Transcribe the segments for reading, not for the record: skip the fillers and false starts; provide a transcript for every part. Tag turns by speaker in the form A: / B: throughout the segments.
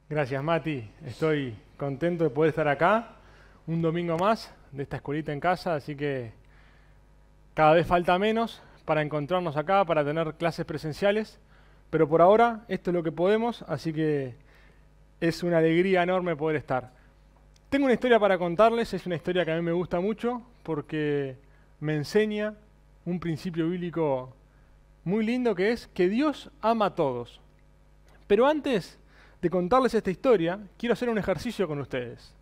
A: Gracias, Mati. Estoy contento de poder estar acá un domingo más de esta escuelita en casa, así que cada vez falta menos para encontrarnos acá, para tener clases presenciales, pero por ahora esto es lo que podemos, así que es una alegría enorme poder estar. Tengo una historia para contarles, es una historia que a mí me gusta mucho porque me enseña un principio bíblico muy lindo que es que Dios ama a todos. Pero antes de contarles esta historia, quiero hacer un ejercicio con ustedes.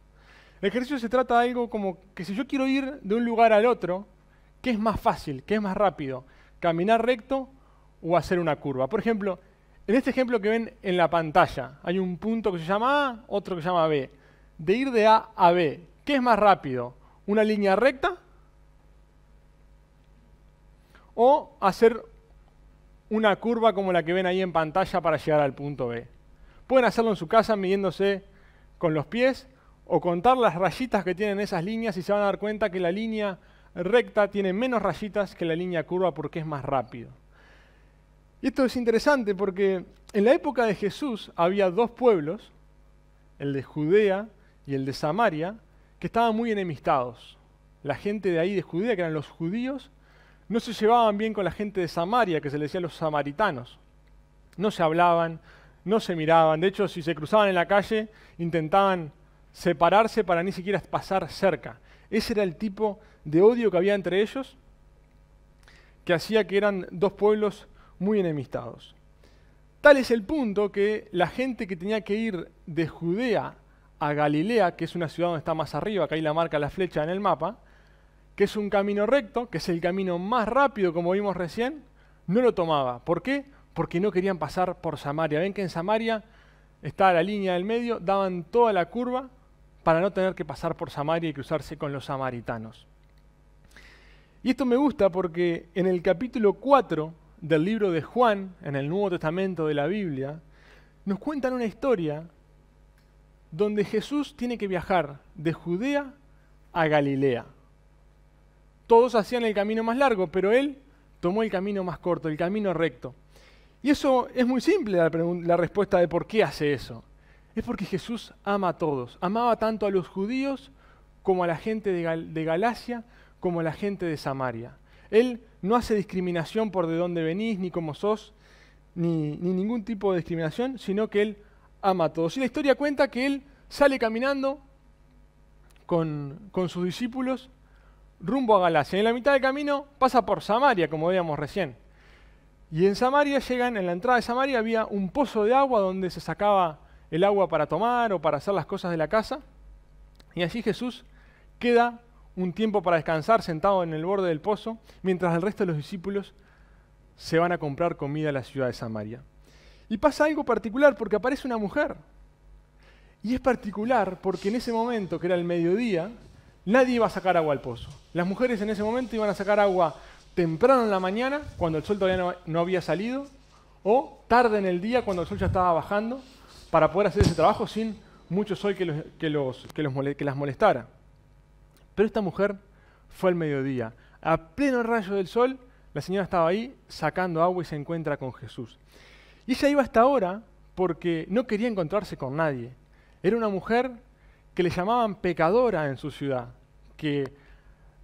A: El ejercicio se trata de algo como que si yo quiero ir de un lugar al otro, ¿qué es más fácil, qué es más rápido? ¿Caminar recto o hacer una curva? Por ejemplo, en este ejemplo que ven en la pantalla, hay un punto que se llama A, otro que se llama B. De ir de A a B, ¿qué es más rápido? ¿Una línea recta? ¿O hacer una curva como la que ven ahí en pantalla para llegar al punto B? Pueden hacerlo en su casa midiéndose con los pies o contar las rayitas que tienen esas líneas y se van a dar cuenta que la línea recta tiene menos rayitas que la línea curva porque es más rápido. Y esto es interesante porque en la época de Jesús había dos pueblos, el de Judea y el de Samaria, que estaban muy enemistados. La gente de ahí de Judea, que eran los judíos, no se llevaban bien con la gente de Samaria, que se les decía los samaritanos. No se hablaban, no se miraban. De hecho, si se cruzaban en la calle, intentaban separarse para ni siquiera pasar cerca. Ese era el tipo de odio que había entre ellos, que hacía que eran dos pueblos muy enemistados. Tal es el punto que la gente que tenía que ir de Judea a Galilea, que es una ciudad donde está más arriba, que ahí la marca la flecha en el mapa, que es un camino recto, que es el camino más rápido como vimos recién, no lo tomaba. ¿Por qué? Porque no querían pasar por Samaria. Ven que en Samaria está la línea del medio, daban toda la curva para no tener que pasar por Samaria y cruzarse con los samaritanos. Y esto me gusta porque en el capítulo 4 del libro de Juan, en el Nuevo Testamento de la Biblia, nos cuentan una historia donde Jesús tiene que viajar de Judea a Galilea. Todos hacían el camino más largo, pero él tomó el camino más corto, el camino recto. Y eso es muy simple, la respuesta de por qué hace eso. Es porque Jesús ama a todos. Amaba tanto a los judíos como a la gente de Galacia, como a la gente de Samaria. Él no hace discriminación por de dónde venís, ni cómo sos, ni ningún tipo de discriminación, sino que Él ama a todos. Y la historia cuenta que Él sale caminando con sus discípulos rumbo a Galacia. En la mitad del camino pasa por Samaria, como veíamos recién. Y en Samaria llegan, en la entrada de Samaria había un pozo de agua donde se sacaba el agua para tomar o para hacer las cosas de la casa. Y allí Jesús queda un tiempo para descansar sentado en el borde del pozo, mientras el resto de los discípulos se van a comprar comida a la ciudad de Samaria. Y pasa algo particular porque aparece una mujer. Y es particular porque en ese momento, que era el mediodía, nadie iba a sacar agua al pozo. Las mujeres en ese momento iban a sacar agua temprano en la mañana, cuando el sol todavía no había salido, o tarde en el día, cuando el sol ya estaba bajando, para poder hacer ese trabajo sin mucho sol que las molestara. Pero esta mujer fue al mediodía. A pleno rayo del sol, la señora estaba ahí sacando agua y se encuentra con Jesús. Y ella iba hasta ahora porque no quería encontrarse con nadie. Era una mujer que le llamaban pecadora en su ciudad, que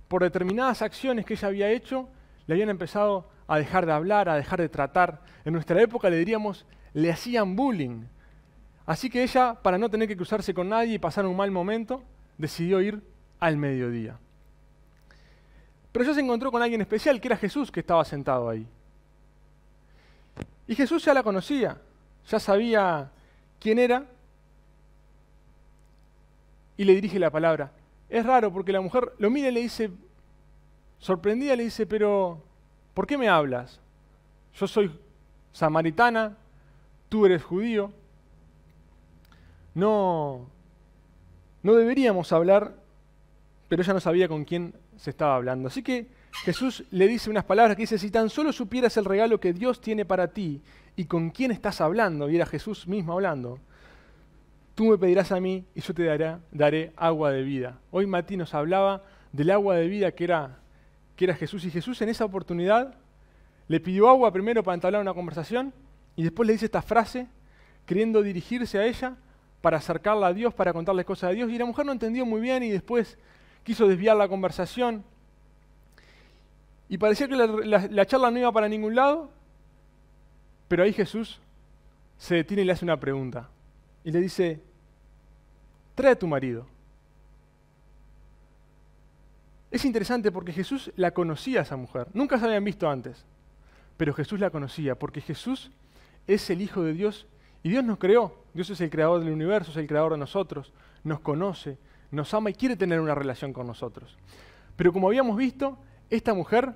A: por determinadas acciones que ella había hecho, le habían empezado a dejar de hablar, a dejar de tratar. En nuestra época le diríamos, le hacían bullying. Así que ella, para no tener que cruzarse con nadie y pasar un mal momento, decidió ir al mediodía. Pero ella se encontró con alguien especial, que era Jesús, que estaba sentado ahí. Y Jesús ya la conocía, ya sabía quién era, y le dirige la palabra. Es raro porque la mujer lo mira y le dice, sorprendida le dice, pero ¿por qué me hablas? Yo soy samaritana, tú eres judío. No deberíamos hablar, pero ella no sabía con quién se estaba hablando. Así que Jesús le dice unas palabras que dice, si tan solo supieras el regalo que Dios tiene para ti y con quién estás hablando, y era Jesús mismo hablando, tú me pedirás a mí y yo te daré agua de vida. Hoy Mati nos hablaba del agua de vida que era Jesús, y Jesús en esa oportunidad le pidió agua primero para entablar una conversación y después le dice esta frase, queriendo dirigirse a ella para acercarla a Dios, para contarle cosas de Dios, y la mujer no entendió muy bien y después quiso desviar la conversación. Y parecía que la charla no iba para ningún lado, pero ahí Jesús se detiene y le hace una pregunta. Y le dice, trae a tu marido. Es interesante porque Jesús la conocía a esa mujer. Nunca se habían visto antes, pero Jesús la conocía porque Jesús es el Hijo de Dios y Dios nos creó. Dios es el creador del universo, es el creador de nosotros, nos conoce, nos ama y quiere tener una relación con nosotros. Pero como habíamos visto, esta mujer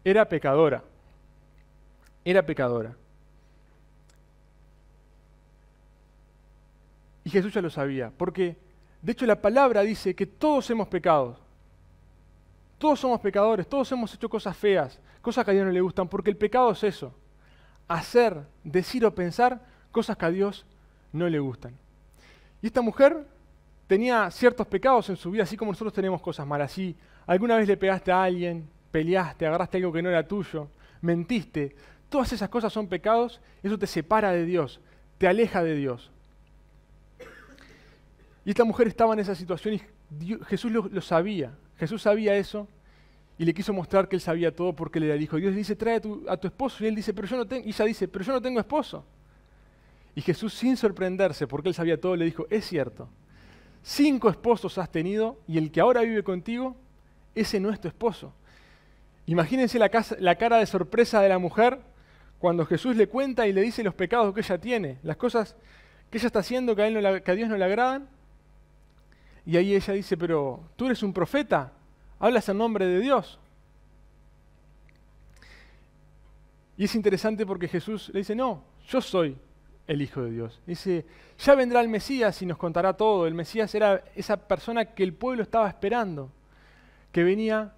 A: era pecadora. Era pecadora. Y Jesús ya lo sabía, porque de hecho la palabra dice que todos hemos pecado. Todos somos pecadores, todos hemos hecho cosas feas, cosas que a Dios no le gustan, porque el pecado es eso. Hacer, decir o pensar cosas que a Dios no le gustan. Y esta mujer tenía ciertos pecados en su vida, así como nosotros tenemos cosas malas. Si alguna vez le pegaste a alguien, peleaste, agarraste algo que no era tuyo, mentiste, todas esas cosas son pecados, eso te separa de Dios, te aleja de Dios. Y esta mujer estaba en esa situación y Jesús lo sabía. Jesús sabía eso y le quiso mostrar que él sabía todo porque él era el hijo. Dios le dice, trae a tu esposo. Y él dice, pero yo no tengo. Y ella dice, pero yo no tengo esposo. Y Jesús, sin sorprenderse, porque él sabía todo, le dijo, es cierto. 5 esposos has tenido y el que ahora vive contigo, ese no es tu esposo. Imagínense la cara de sorpresa de la mujer cuando Jesús le cuenta y le dice los pecados que ella tiene, las cosas que ella está haciendo que a Dios no le agradan. Y ahí ella dice, pero tú eres un profeta, hablas en nombre de Dios. Y es interesante porque Jesús le dice, no, yo soy el Hijo de Dios. Dice, ya vendrá el Mesías y nos contará todo. El Mesías era esa persona que el pueblo estaba esperando, que venía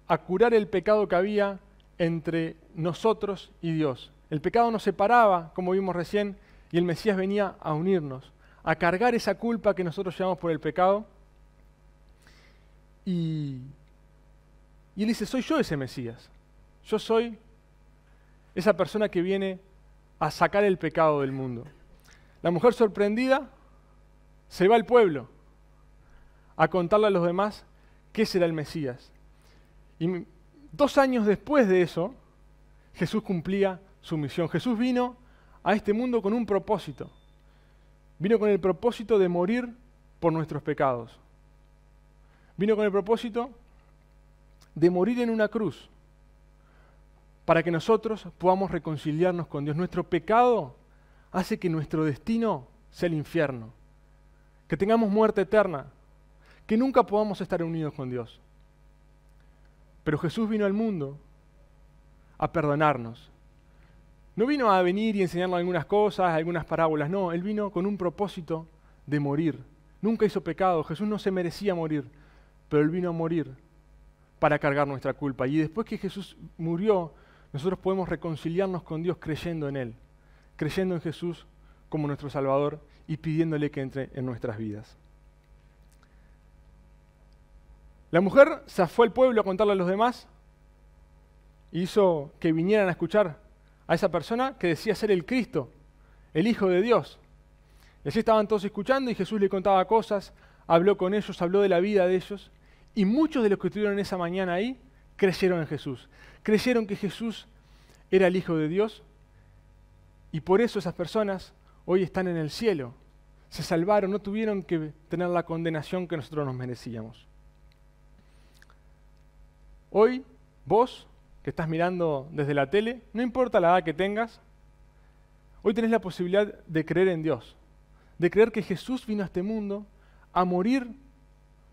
A: a curar el pecado que había entre nosotros y Dios. El pecado nos separaba, como vimos recién, y el Mesías venía a unirnos, a cargar esa culpa que nosotros llevamos por el pecado. Y él dice, soy yo ese Mesías. Yo soy esa persona que viene a sacar el pecado del mundo. La mujer sorprendida se va al pueblo a contarle a los demás qué será el Mesías. Y 2 años después de eso, Jesús cumplía su misión. Jesús vino a este mundo con un propósito. Vino con el propósito de morir por nuestros pecados. Vino con el propósito de morir en una cruz para que nosotros podamos reconciliarnos con Dios. Nuestro pecado hace que nuestro destino sea el infierno, que tengamos muerte eterna, que nunca podamos estar unidos con Dios. Pero Jesús vino al mundo a perdonarnos. No vino a venir y enseñarnos algunas cosas, algunas parábolas, no, Él vino con un propósito de morir. Nunca hizo pecado, Jesús no se merecía morir, pero Él vino a morir para cargar nuestra culpa. Y después que Jesús murió, nosotros podemos reconciliarnos con Dios creyendo en Él, creyendo en Jesús como nuestro Salvador y pidiéndole que entre en nuestras vidas. La mujer se fue al pueblo a contarle a los demás y hizo que vinieran a escuchar a esa persona que decía ser el Cristo, el Hijo de Dios. Y así estaban todos escuchando y Jesús le contaba cosas, habló con ellos, habló de la vida de ellos. Y muchos de los que estuvieron esa mañana ahí creyeron en Jesús. Creyeron que Jesús era el Hijo de Dios. Y por eso esas personas hoy están en el cielo. Se salvaron, no tuvieron que tener la condenación que nosotros nos merecíamos. Hoy, vos, que estás mirando desde la tele, no importa la edad que tengas, hoy tenés la posibilidad de creer en Dios, de creer que Jesús vino a este mundo a morir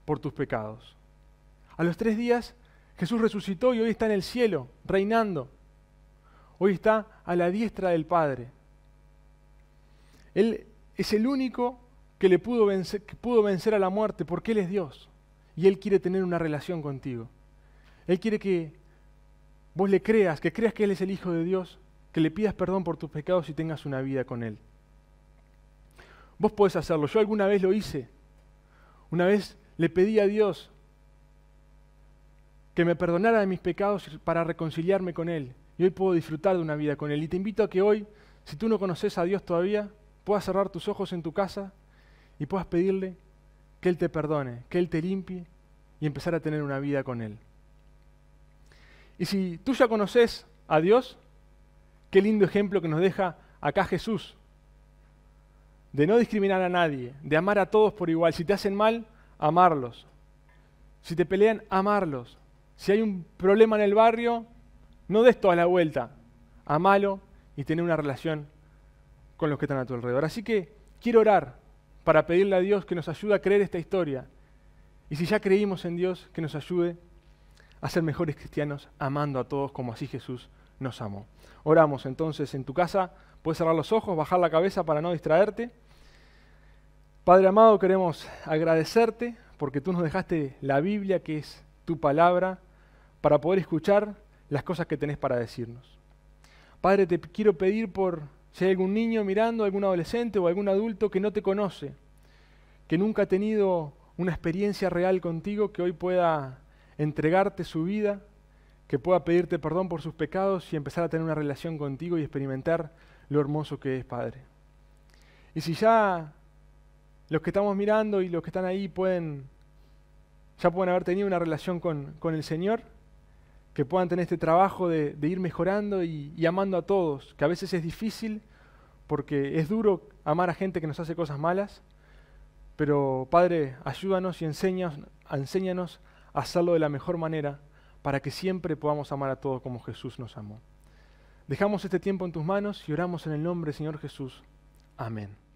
A: por tus pecados. A los 3 días Jesús resucitó y hoy está en el cielo, reinando. Hoy está a la diestra del Padre. Él es el único que pudo vencer a la muerte porque Él es Dios y Él quiere tener una relación contigo. Él quiere que vos le creas, que Él es el Hijo de Dios, que le pidas perdón por tus pecados y tengas una vida con Él. Vos podés hacerlo. Yo alguna vez lo hice. Una vez le pedí a Dios que me perdonara de mis pecados para reconciliarme con Él. Y hoy puedo disfrutar de una vida con Él. Y te invito a que hoy, si tú no conoces a Dios todavía, puedas cerrar tus ojos en tu casa y puedas pedirle que Él te perdone, que Él te limpie y empezar a tener una vida con Él. Y si tú ya conoces a Dios, qué lindo ejemplo que nos deja acá Jesús, de no discriminar a nadie, de amar a todos por igual. Si te hacen mal, amarlos. Si te pelean, amarlos. Si hay un problema en el barrio, no des toda la vuelta. Amalo y tener una relación con los que están a tu alrededor. Así que quiero orar para pedirle a Dios que nos ayude a creer esta historia. Y si ya creímos en Dios, que nos ayude a ser mejores cristianos, amando a todos como así Jesús nos amó. Oramos entonces en tu casa. Puedes cerrar los ojos, bajar la cabeza para no distraerte. Padre amado, queremos agradecerte porque tú nos dejaste la Biblia, que es tu palabra, para poder escuchar las cosas que tenés para decirnos. Padre, te quiero pedir por si hay algún niño mirando, algún adolescente o algún adulto que no te conoce, que nunca ha tenido una experiencia real contigo, que hoy pueda entregarte su vida, que pueda pedirte perdón por sus pecados y empezar a tener una relación contigo y experimentar lo hermoso que es, Padre. Y si ya los que estamos mirando y los que están ahí ya pueden haber tenido una relación con el Señor, que puedan tener este trabajo de ir mejorando y amando a todos, que a veces es difícil porque es duro amar a gente que nos hace cosas malas, pero Padre, ayúdanos y enséñanos a hacerlo de la mejor manera para que siempre podamos amar a todos como Jesús nos amó. Dejamos este tiempo en tus manos y oramos en el nombre del Señor Jesús. Amén.